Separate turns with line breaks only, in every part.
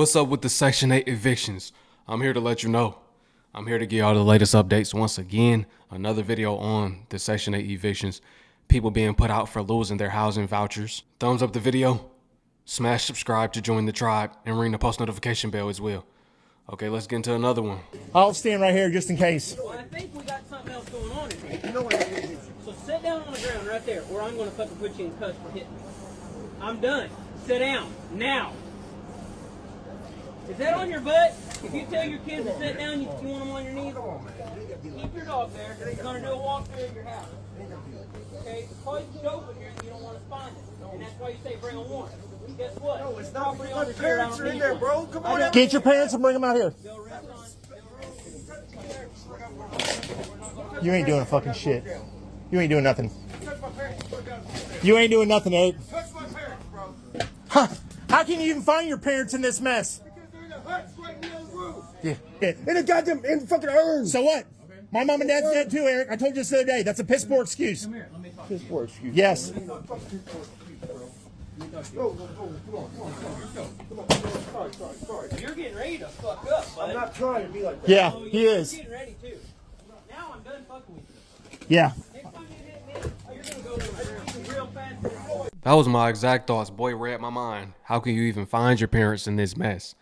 What's up with the Section 8 evictions? I'm here to let you know. I'm here to give y'all the latest updates. Once again, another video on the Section 8 evictions. People being put out for losing their housing vouchers. Thumbs up the video, smash subscribe to join the tribe, and ring the post notification bell as well. Okay, let's get into another one.
I'll stand right here just in case.
Well, I think we got something else going on in here. You know what I mean? So sit down on the ground right there, or I'm going to fucking put you in cuffs for hitting me. I'm done. Sit down. Now. Is that on your butt? If you tell your kids to sit down, you want them on your knees? Keep your dog there. He's going to do a walkthrough of your house. Okay? Because you open here and you don't want to spawn it. And that's why you say bring a warrant. Guess what? No, it's not. My parents are in there, bro. Come on.
Get your parents and bring them out here. You ain't doing fucking shit. You ain't doing nothing. You ain't doing nothing, Eric.
Touch my parents, bro.
Huh. How can you even find your parents in this mess?
Because they're in the huts right near the roof.
Yeah.
In a goddamn in fucking urn.
So what? My mom and dad's dead too, Eric. I told you this the other day. That's a piss poor excuse.
Come here, let me talk. Piss poor excuse.
Yes.
Come on. Sorry.
You're getting ready to fuck up, bud.
I'm not trying to be like that.
Yeah, he is.
You're getting ready too. Now I'm done fucking with you.
Yeah.
Next time you hit me, you're going to go to the real fast.
That was my exact thoughts. Boy, read my mind. How can you even find your parents in this mess?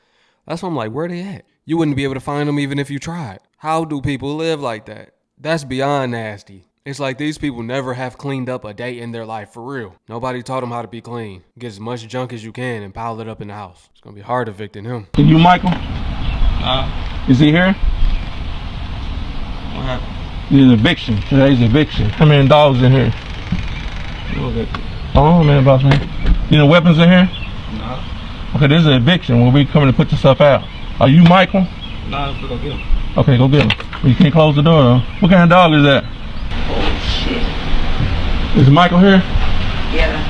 That's why I'm like, where they at? You wouldn't be able to find them even if you tried. How do people live like that? That's beyond nasty. It's like these people never have cleaned up a day in their life, for real. Nobody taught them how to be clean. Get as much junk as you can and pile it up in the house. It's gonna be hard evicting him.
You, Michael? Is he here? What happened? It's eviction. Today's eviction. How many dogs in here? Oh, man, boss man. You know weapons in here?
No.
Okay, this is an eviction where we coming to put the stuff out. Are you Michael?
No, I'm gonna go get him.
Okay, go get him. Well, you can't close the door though. What kind of dog is that?
Oh, shit.
Is Michael here?
Yeah.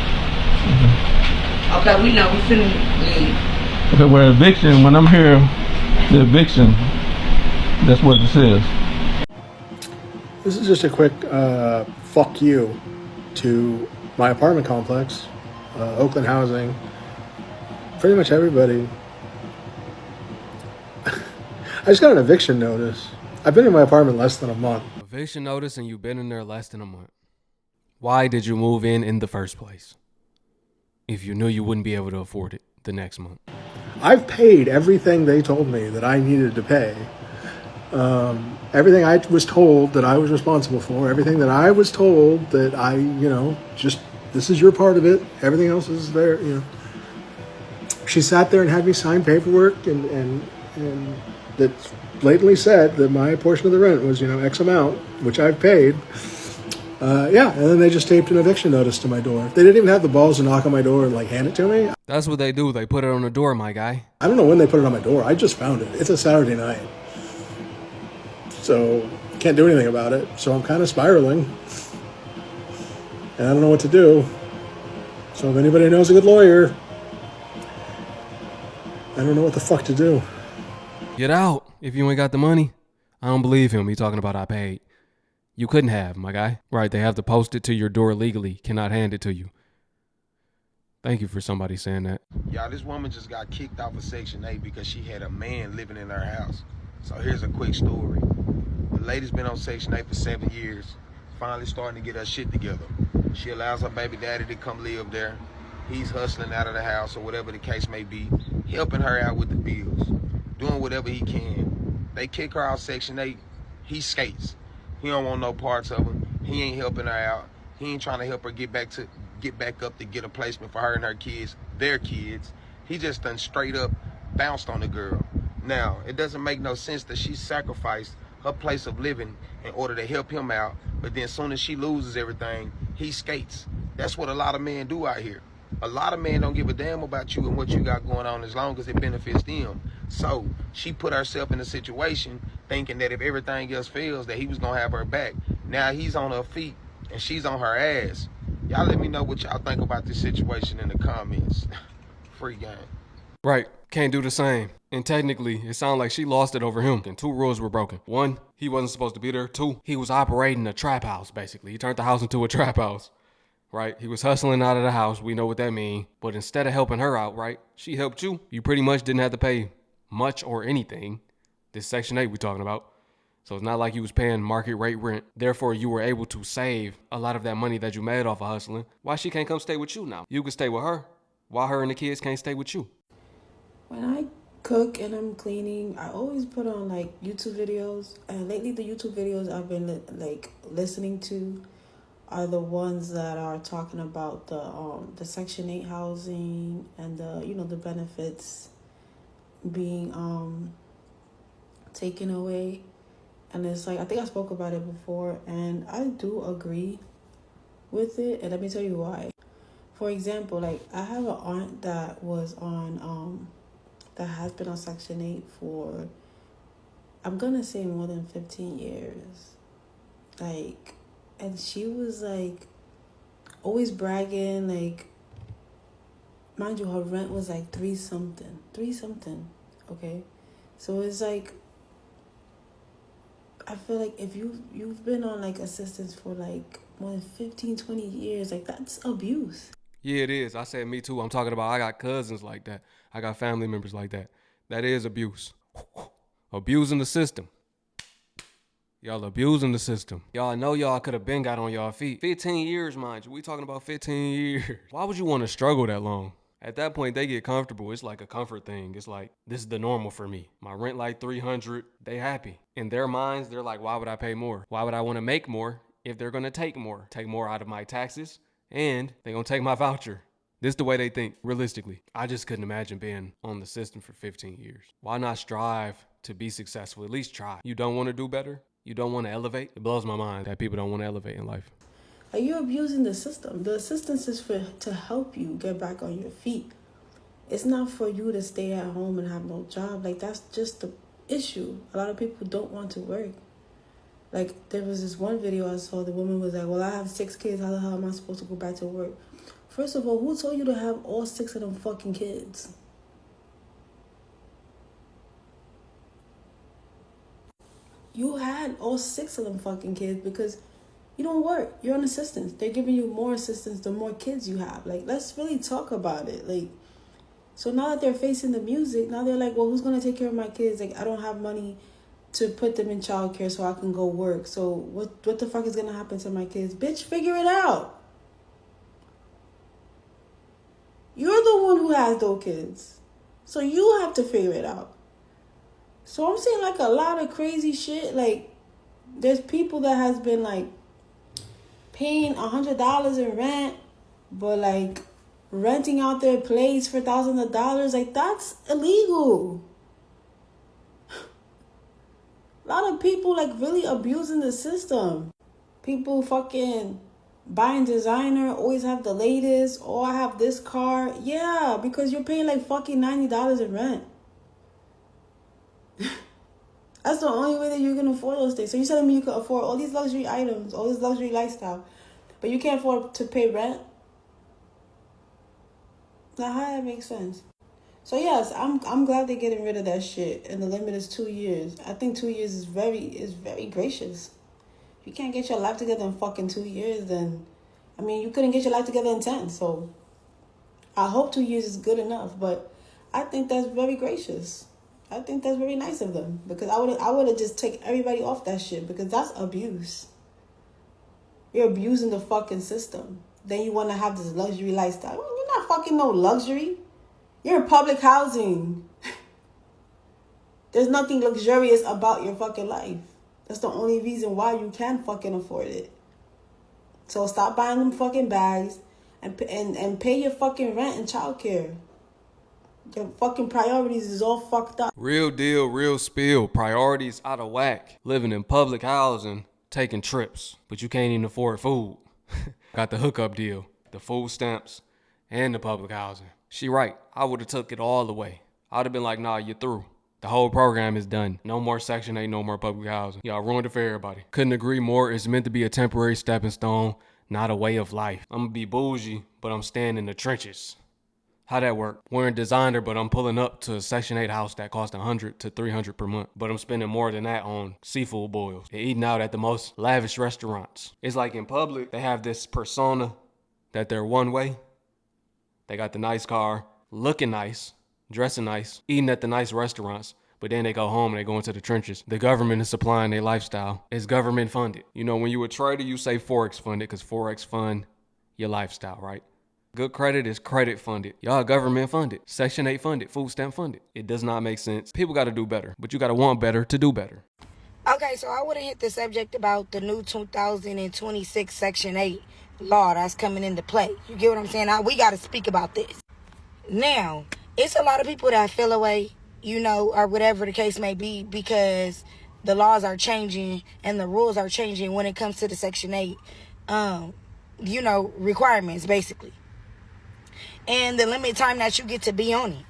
Okay, we know we finna leave.
Okay, well, eviction, when I'm here, the eviction, that's what this is.
This is just a quick fuck you to my apartment complex, Oakland Housing, pretty much everybody. I just got an eviction notice. I've been in my apartment less than a month.
Eviction notice and you've been in there less than a month. Why did you move in the first place? If you knew you wouldn't be able to afford it the next month.
I've paid everything they told me that I needed to pay. Everything I was told that I was responsible for, everything that I was told that I, just, this is your part of it. Everything else is there, She sat there and had me sign paperwork and that blatantly said that my portion of the rent was, X amount, which I've paid. And then they just taped an eviction notice to my door. They didn't even have the balls to knock on my door and hand it to me.
That's what they do. They put it on the door, my guy.
I don't know when they put it on my door. I just found it. It's a Saturday night. So can't do anything about it. So I'm kind of spiraling. And I don't know what to do. So if anybody knows a good lawyer, I don't know what the fuck to do.
Get out if you ain't got the money. I don't believe him. He talking about I paid. You couldn't have, my guy. Right, they have to post it to your door legally. Cannot hand it to you. Thank you for somebody saying that.
Y'all, this woman just got kicked off of Section 8 because she had a man living in her house. So here's a quick story. The lady's been on Section 8 for 7 years. Finally starting to get her shit together. She allows her baby daddy to come live there. He's hustling out of the house or whatever the case may be, helping her out with the bills, doing whatever he can. They kick her out Section 8. He skates. He don't want no parts of her. He ain't helping her out. He ain't trying to help her get back up to get a placement for her and her kids, their kids. He just done straight up bounced on the girl. Now, it doesn't make no sense that she sacrificed her place of living in order to help him out, but then as soon as she loses everything, he skates. That's what a lot of men do out here. A lot of men don't give a damn about you and what you got going on as long as it benefits them. So she put herself in a situation thinking that if everything else fails, that he was gonna have her back. Now he's on her feet and she's on her ass. Y'all let me know what y'all think about this situation in the comments. Free game.
Right, can't do the same. And technically, it sounded like she lost it over him and 2 rules were broken. 1, he wasn't supposed to be there. 2, he was operating a trap house, basically. He turned the house into a trap house. right? He was hustling out of the house. We know what that means. But instead of helping her out, right, she helped you. You pretty much didn't have to pay much or anything. This Section 8 we're talking about. So it's not like you was paying market rate rent. Therefore, you were able to save a lot of that money that you made off of hustling. Why she can't come stay with you now? You can stay with her. Why her and the kids can't stay with you?
When I cook and I'm cleaning, I always put on like YouTube videos. And lately, the YouTube videos I've been listening to are the ones that are talking about the Section 8 housing and the benefits being taken away. And it's like, I think I spoke about it before, and I do agree with it, and let me tell you why. For example, like, I have an aunt that was on that has been on Section 8 for, I'm gonna say, more than 15 years. Like, and she was like always bragging, like, mind you, her rent was like three something, okay? So it's like, I feel like if you've been on like assistance for like more than 15, 20 years, like, that's abuse.
Yeah, it is. I said me too. I'm talking about I got cousins like that. I got family members like that. That is abuse. Abusing the system. Y'all abusing the system. Y'all know y'all could have been got on y'all feet. 15 years, mind you. We talking about 15 years. Why would you want to struggle that long? At that point, they get comfortable. It's like a comfort thing. It's like, this is the normal for me. My rent like $300. They happy. In their minds, they're like, why would I pay more? Why would I want to make more if they're going to take more? Take more out of my taxes, and they're going to take my voucher. This is the way they think, realistically. I just couldn't imagine being on the system for 15 years. Why not strive to be successful? At least try. You don't want to do better? You don't want to elevate? It blows my mind that people don't want to elevate in life.
Are you abusing the system? The assistance is to help you get back on your feet. It's not for you to stay at home and have no job. Like, that's just the issue. A lot of people don't want to work. Like, there was this one video I saw. The woman was like, well, I have 6 kids. How the hell am I supposed to go back to work? First of all, who told you to have all 6 of them fucking kids? You had all 6 of them fucking kids because you don't work. You're on assistance. They're giving you more assistance the more kids you have. Like, let's really talk about it. Like, so now that they're facing the music, now they're like, well, who's going to take care of my kids? Like, I don't have money to put them in childcare so I can go work. So what the fuck is going to happen to my kids? Bitch, figure it out. You're the one who has those kids. So you have to figure it out. So I'm seeing like a lot of crazy shit. Like, there's people that has been like paying $100 in rent, but like renting out their place for thousands of dollars. Like, that's illegal. A lot of people like really abusing the system. People fucking buying designer, always have the latest. Oh, I have this car. Yeah, because you're paying like fucking $90 in rent. That's the only way that you can afford those things. So you're telling me you could afford all these luxury items, all this luxury lifestyle, but you can't afford to pay rent? Now, how that makes sense? So yes, I'm glad they're getting rid of that shit, and the limit is 2 years. I think 2 years is very gracious. If you can't get your life together in fucking 2 years, then, I mean, you couldn't get your life together in 10. So I hope 2 years is good enough, but I think that's very gracious. I think that's very nice of them, because I would have just taken everybody off that shit, because that's abuse. You're abusing the fucking system. Then you want to have this luxury lifestyle. You're not fucking no luxury. You're in public housing. There's nothing luxurious about your fucking life. That's the only reason why you can fucking afford it. So stop buying them fucking bags and pay your fucking rent and childcare. Your fucking priorities is all fucked up.
Real deal, real spill. Priorities out of whack. Living in public housing, taking trips, but you can't even afford food. Got the hookup deal, the food stamps, and the public housing. She right. I would have took it all the way. I would have been like, nah, you're through. The whole program is done. No more Section 8, no more public housing. Y'all ruined it for everybody. Couldn't agree more. It's meant to be a temporary stepping stone, not a way of life. I'm gonna be bougie, but I'm staying in the trenches. How that work? Wearing designer, but I'm pulling up to a Section 8 house that costs $100 to $300 per month. But I'm spending more than that on seafood boils and eating out at the most lavish restaurants. It's like in public, they have this persona that they're one way. They got the nice car, looking nice, dressing nice, eating at the nice restaurants, but then they go home and they go into the trenches. The government is supplying their lifestyle. It's government funded. You know, when you a trader, you say Forex funded because Forex fund your lifestyle, right? Good credit is credit funded. Y'all government funded, Section 8 funded, food stamp funded. It does not make sense. People got to do better, but you got to want better to do better.
Okay, so I would have hit the subject about the new 2026 Section 8 law that's coming into play. You get what I'm saying? We got to speak about this. Now, it's a lot of people that feel away, you know, or whatever the case may be, because the laws are changing and the rules are changing when it comes to the Section 8, you know, requirements, basically. And the limit time that you get to be on it.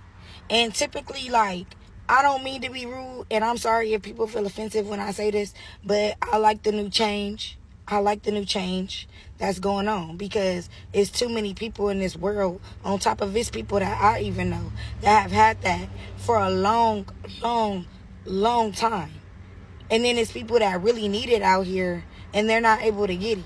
And typically, like, I don't mean to be rude, and I'm sorry if people feel offensive when I say this, but I like the new change. I like the new change that's going on, because it's too many people in this world, on top of it's people that I even know, that have had that for a long time. And then it's people that really need it out here, and they're not able to get it.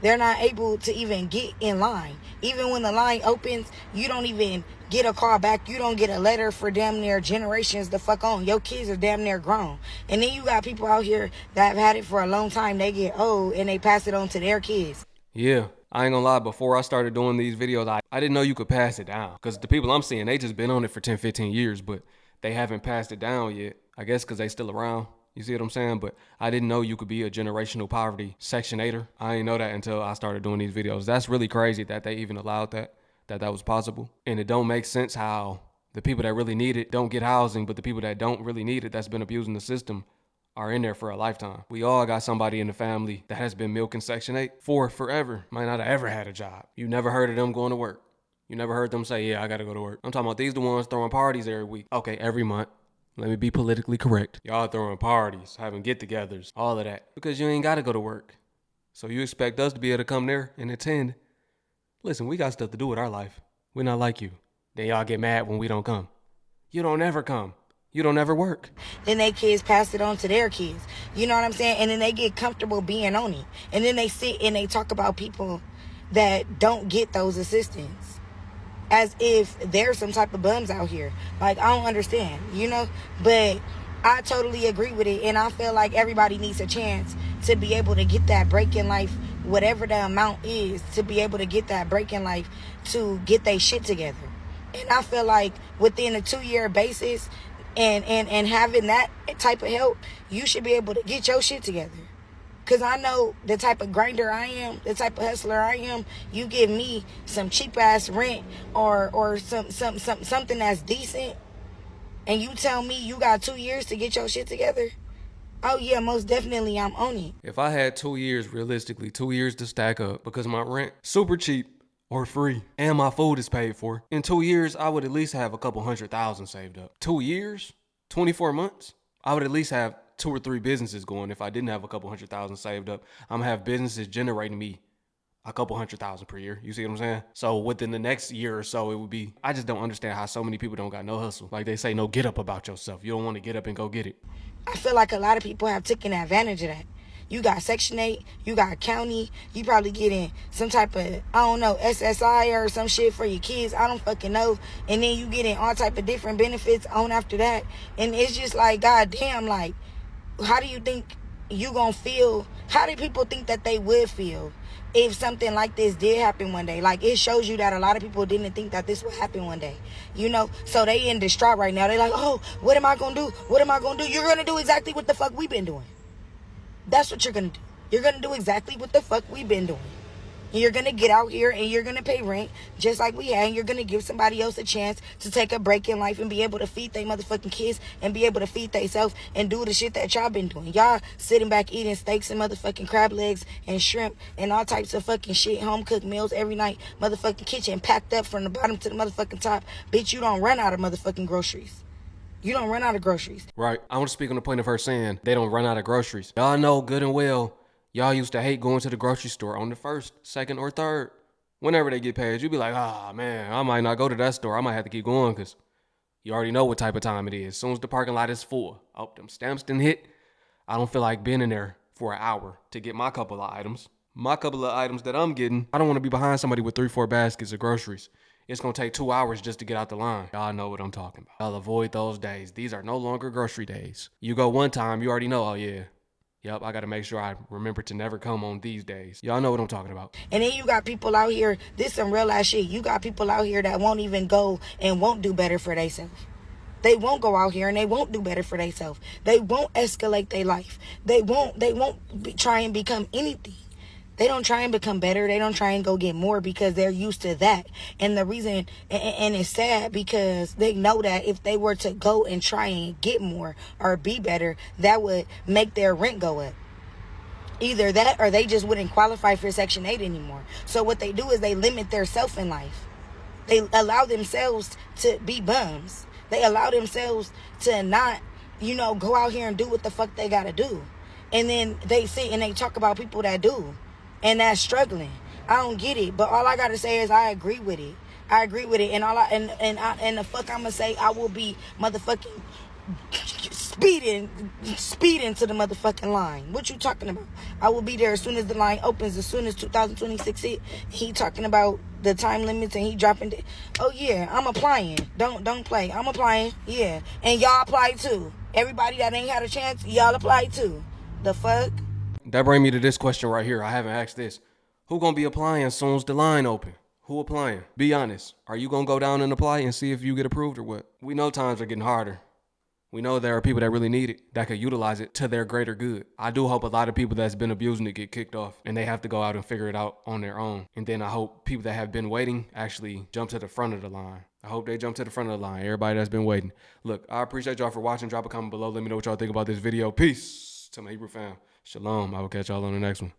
They're not able to even get in line. Even when the line opens, you don't even get a call back. You don't get a letter for damn near generations the fuck on. Your kids are damn near grown. And then you got people out here that have had it for a long time. They get old and they pass it on to their kids.
Yeah, I ain't gonna lie. Before I started doing these videos, I didn't know you could pass it down. Because the people I'm seeing, they just been on it for 10, 15 years, but they haven't passed it down yet. I guess because they still around. You see what I'm saying? But I didn't know you could be a generational poverty Section 8er. I didn't know that until I started doing these videos. That's really crazy that they even allowed that was possible. And it don't make sense how the people that really need it don't get housing, but the people that don't really need it, that's been abusing the system, are in there for a lifetime. We all got somebody in the family that has been milking Section 8 for forever. Might not have ever had a job. You never heard of them going to work. You never heard them say, yeah, I gotta go to work. I'm talking about these the ones throwing parties every week. Okay, every month. Let me be politically correct. Y'all throwing parties, having get-togethers, all of that. Because you ain't got to go to work. So you expect us to be able to come there and attend. Listen, we got stuff to do with our life. We're not like you. Then y'all get mad when we don't come. You don't ever come. You don't ever work.
Then they kids pass it on to their kids. You know what I'm saying? And then they get comfortable being on it. And then they sit and they talk about people that don't get those assistance, as if there's some type of bums out here. Like, I don't understand, you know? But I totally agree with it. And I feel like everybody needs a chance to be able to get that break in life, whatever the amount is, to be able to get that break in life, to get their shit together. And I feel like within a 2-year basis and having that type of help, you should be able to get your shit together. Because I know the type of grinder I am, the type of hustler I am. You give me some cheap-ass rent or something that's decent, and you tell me you got 2 years to get your shit together, oh, yeah, most definitely I'm on it.
If I had 2 years, realistically, 2 years to stack up, because my rent, super cheap or free, and my food is paid for, in 2 years, I would at least have a couple $100,000 saved up. 2 years? 24 months? I would at least have 2 or 3 businesses going. If I didn't have a couple $100,000 saved up, I'm gonna have businesses generating me a couple $100,000 per year. You see what I'm saying? So within the next year or so, it would be, I just don't understand how so many people don't got no hustle. Like they say, no get up about yourself. You don't want to get up and go get it.
I feel like a lot of people have taken advantage of that. You got Section 8, you got county, you probably getting some type of, I don't know, SSI or some shit for your kids. I don't fucking know. And then you getting all type of different benefits on after that. And it's just like, goddamn, like, how do you think you gonna feel? How do people think that they would feel if something like this did happen one day? Like, it shows you that a lot of people didn't think that this would happen one day, you know? So they in distraught right now. They like, oh, what am I gonna do? What am I gonna do? You're gonna do exactly what the fuck we've been doing. That's what you're gonna do. You're gonna do exactly what the fuck we've been doing. You're gonna get out here and you're gonna pay rent just like we had, and you're gonna give somebody else a chance to take a break in life and be able to feed their motherfucking kids and be able to feed themselves and do the shit that y'all been doing. Y'all sitting back eating steaks and motherfucking crab legs and shrimp and all types of fucking shit, home cooked meals every night, motherfucking kitchen packed up from the bottom to the motherfucking top. Bitch, you don't run out of motherfucking groceries. You don't run out of groceries.
Right. I want to speak on the point of her saying they don't run out of groceries. Y'all know good and well, y'all used to hate going to the grocery store on the 1st, 2nd, or 3rd. Whenever they get paid, you be like, ah, man, I might not go to that store. I might have to keep going because you already know what type of time it is. As soon as the parking lot is full, oh, them stamps done hit. I don't feel like being in there for an hour to get my couple of items. My couple of items that I'm getting, I don't want to be behind somebody with 3-4 baskets of groceries. It's going to take 2 hours just to get out the line. Y'all know what I'm talking about. I'll avoid those days. These are no longer grocery days. You go one time, you already know, oh yeah. Yep, I got to make sure I remember to never come on these days. Y'all know what I'm talking about.
And then you got people out here, this some real ass shit. You got people out here that won't even go and won't do better for themselves. They won't go out here and they won't do better for themselves. They won't escalate their life. They won't try and become anything. They don't try and become better. They don't try and go get more because they're used to that. And the reason, and it's sad because they know that if they were to go and try and get more or be better, that would make their rent go up. Either that or they just wouldn't qualify for Section 8 anymore. So what they do is they limit their self in life. They allow themselves to be bums. They allow themselves to not, go out here and do what the fuck they gotta do. And then they sit and they talk about people that do. And that's struggling. I don't get it. But all I gotta say is I agree with it. I agree with it. And and the fuck I'ma say, I will be motherfucking speeding to the motherfucking line. What you talking about? I will be there as soon as the line opens, as soon as 2026 hit. He talking about the time limits and he dropping it. Oh yeah, I'm applying. Don't play. I'm applying. Yeah. And y'all apply too. Everybody that ain't had a chance, y'all apply too. The fuck?
That bring me to this question right here. I haven't asked this. Who gonna be applying as soon as the line open? Who applying? Be honest. Are you gonna go down and apply and see if you get approved or what? We know times are getting harder. We know there are people that really need it, that could utilize it to their greater good. I do hope a lot of people that's been abusing it get kicked off and they have to go out and figure it out on their own. And then I hope people that have been waiting actually jump to the front of the line. I hope they jump to the front of the line, everybody that's been waiting. Look, I appreciate y'all for watching. Drop a comment below. Let me know what y'all think about this video. Peace to my Hebrew fam. Shalom. I will catch y'all on the next one.